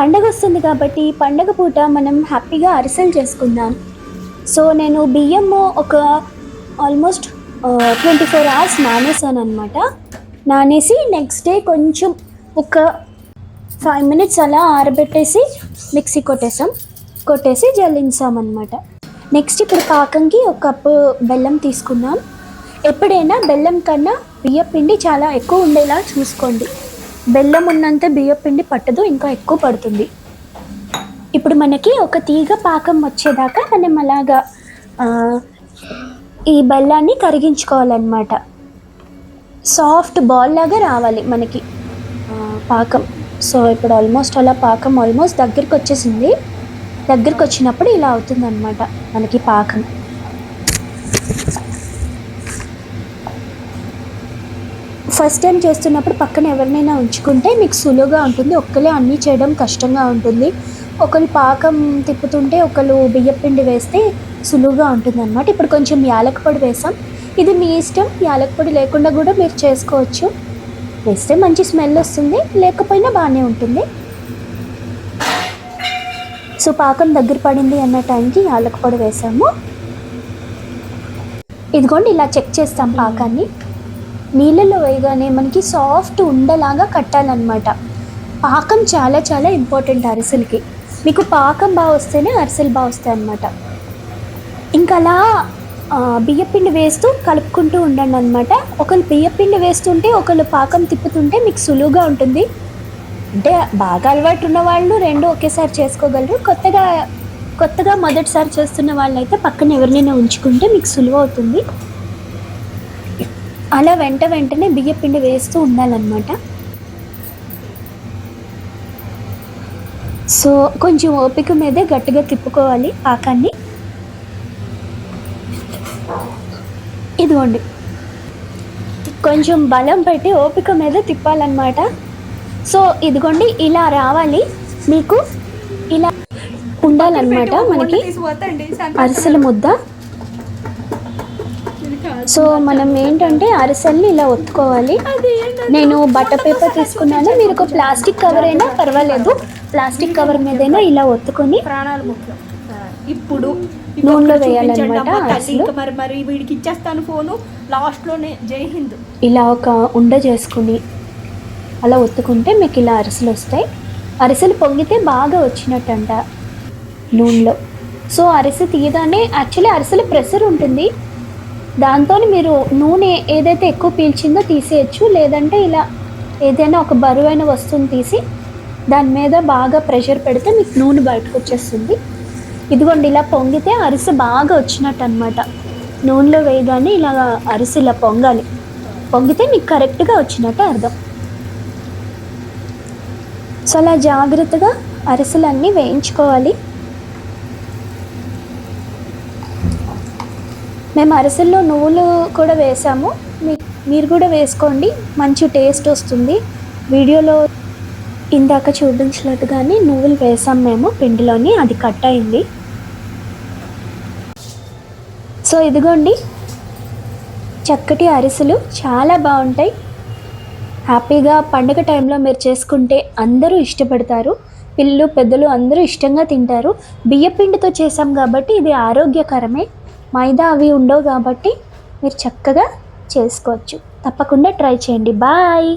పండగ వస్తుంది కాబట్టి పండగ పూట మనం హ్యాపీగా అరిసెలు చేసుకుందాం. సో నేను బియ్యము ఒక ఆల్మోస్ట్ 24 అవర్స్ నానేసాను అనమాట. నానేసి నెక్స్ట్ డే కొంచెం ఒక 5 minutes అలా ఆరబెట్టేసి మిక్సీ కొట్టేసి జల్లించామన్నమాట. నెక్స్ట్ ఇప్పుడు పాకంకి ఒక కప్పు బెల్లం తీసుకుందాం. ఎప్పుడైనా బెల్లం కన్నా బియ్యపిండి చాలా ఎక్కువ ఉండేలా చూసుకోండి. బెల్లం ఉన్నంత బియ్యపిండి పట్టదు, ఇంకా ఎక్కువ పడుతుంది. ఇప్పుడు మనకి ఒక తీగ పాకం వచ్చేదాకా మనం అలాగా ఈ బెల్లాన్ని కరిగించుకోవాలన్నమాట. సాఫ్ట్ బాల్ లాగా రావాలి మనకి పాకం. సో ఇప్పుడు ఆల్మోస్ట్ అలా పాకం ఆల్మోస్ట్ దగ్గరికి వచ్చేసింది. దగ్గరికి వచ్చినప్పుడు ఇలా అవుతుందన్నమాట మనకి పాకం. ఫస్ట్ టైం చేస్తున్నప్పుడు పక్కన ఎవరినైనా ఉంచుకుంటే మీకు సులువుగా ఉంటుంది. ఒక్కలే అన్నీ చేయడం కష్టంగా ఉంటుంది. ఒకరు పాకం తిప్పుతుంటే ఒకరు బియ్యపిండి వేస్తే సులువుగా ఉంటుంది అన్నమాట. ఇప్పుడు కొంచెం యాలక పొడి వేసాం. ఇది మీ ఇష్టం, యాలక పొడి లేకుండా కూడా మీరు చేసుకోవచ్చు. వేస్తే మంచి స్మెల్ వస్తుంది, లేకపోయినా బాగానే ఉంటుంది. సో పాకం దగ్గర పడింది అన్న టైంకి యాలక పొడి వేసాము. ఇదిగోండి ఇలా చెక్ చేస్తాం పాకాన్ని. నీళ్ళలో వేయగానే మనకి సాఫ్ట్ ఉండలాగా కట్టాలన్నమాట. పాకం చాలా చాలా ఇంపార్టెంట్ అరిసెలకి. మీకు పాకం బాగా వస్తేనే అరిసెలు బాగా వస్తాయి అన్నమాట. ఇంకా అలా బియ్యపిండి వేస్తూ కలుపుకుంటూ ఉండండి అనమాట. ఒకళ్ళు బియ్యపిండి వేస్తుంటే ఒకళ్ళు పాకం తిప్పుతుంటే మీకు సులువుగా ఉంటుంది. అంటే బాగా అలవాటు ఉన్న వాళ్ళు రెండు ఒకేసారి చేసుకోగలరు. కొత్తగా మొదటిసారి చేస్తున్న వాళ్ళైతే పక్కన ఎవరినైనా ఉంచుకుంటే మీకు సులువు అవుతుంది. అలా వెంటనే బియ్యపిండి వేస్తూ ఉండాలన్నమాట. సో కొంచెం ఓపిక మీదే గట్టిగా తిప్పుకోవాలి పాకాన్ని. ఇదిగోండి కొంచెం బలం పెట్టి ఓపిక మీద తిప్పాలన్నమాట. సో ఇదిగోండి ఇలా రావాలి, మీకు ఇలా ఉండాలన్నమాట మనకి అరిసెల ముద్ద. సో మనం ఏంటంటే అరిసెల్ని ఇలా ఒత్తుకోవాలి. నేను బటర్ పేపర్ తీసుకున్నాను, మీరు ఒక ప్లాస్టిక్ కవర్ అయినా పర్వాలేదు, ప్లాస్టిక్ కవర్ మీదైనా ఇలా ఒత్తుకొని ప్రాణాలు ముఖ్యం. ఇప్పుడు నూనెలో వేయాలన్నమాట. మరి వీడికి ఇచ్చేస్తాను ఫోను లాస్ట్లోనే. జై హింద్. ఇలా ఒక ఉండ చేసుకుని అలా ఒత్తుకుంటే మీకు ఇలా అరిసెలు వస్తాయి. అరిసెలు పొంగితే బాగా వచ్చినట్టంట నూనెలో. సో అరిసె తీయగానే యాక్చువల్లీ అరిసెలు ప్రెషర్ ఉంటుంది, దాంతో మీరు నూనె ఏదైతే ఎక్కువ పీల్చిందో తీసేయచ్చు. లేదంటే ఇలా ఏదైనా ఒక బరువైన వస్తువుని తీసి దాని మీద బాగా ప్రెషర్ పెడితే మీకు నూనె బయటకు వచ్చేస్తుంది. ఇదిగోండి ఇలా పొంగితే అరిసె బాగా వచ్చినట్టు అనమాట. నూనెలో వేయగానే ఇలా అరిసె ఇలా పొంగాలి. పొంగితే మీకు కరెక్ట్గా వచ్చినట్టు అర్థం. సో అలా జాగ్రత్తగా అరిసెలన్నీ వేయించుకోవాలి. మేము అరిసెల్లో నువ్వులు కూడా వేసాము, మీరు కూడా వేసుకోండి, మంచి టేస్ట్ వస్తుంది. వీడియోలో ఇందాక చూపించినట్టుగానే నువ్వులు వేసాం మేము పిండిలోని, అది కట్ అయింది. సో ఇదిగోండి చక్కటి అరిసెలు చాలా బాగుంటాయి. హ్యాపీగా పండుగ టైంలో మీరు చేసుకుంటే అందరూ ఇష్టపడతారు. పిల్లలు పెద్దలు అందరూ ఇష్టంగా తింటారు. బియ్యపిండితో చేసాం కాబట్టి ఇది ఆరోగ్యకరమే. మైదా అవి ఉండవు కాబట్టి మీరు చక్కగా చేసుకోవచ్చు. తప్పకుండా ట్రై చేయండి. బాయ్.